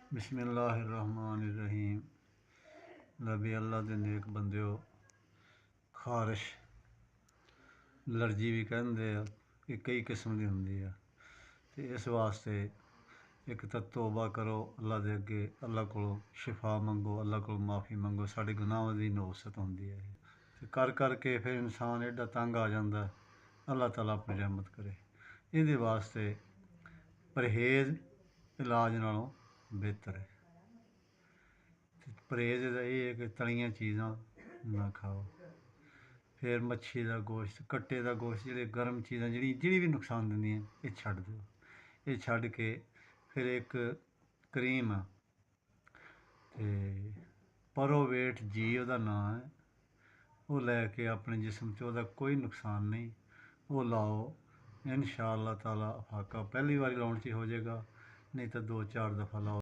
बिस्मिल्लाहिर्रहमानिर्रहीम। नबी अल्लाह दे नेक बंदिओ, खारिश एलर्जी भी कहते हैं कि कई किस्म की होंगी है, तो इस वास्ते एक तो तौबा करो अल्लाह दे अगे, अल्लाह को शिफा मंगो, अल्लाह को माफ़ी मंगो। साढ़े गुनाहों की नौसत होंदी है तो कर के फिर इंसान एडा तंग आ जाता है। अल्लाह ताला अपनी रहमत करे। ये वास्ते परहेज़ इलाज नालों बेहतर है। परहेज़ ये है कि तलियां चीज़ां ना खाओ, फिर मच्छी का गोश्त, कट्टे का गोश्त, जेह्ड़े गर्म चीज़ां जेह्ड़ी भी नुकसान दिंदियां, ये छड्ड दो। ये छड्ड के फिर एक क्रीम ते परोवेट जी ओह्दा नां है, वो लैके अपने जिस्म च ओह्दा कोई नुकसान नहीं, वो लाओ। इंशाअल्लाह ताला फाका पहली बारी लाउन च हो जाएगा, नहीं तो 2-4 दफ़ा लाओ।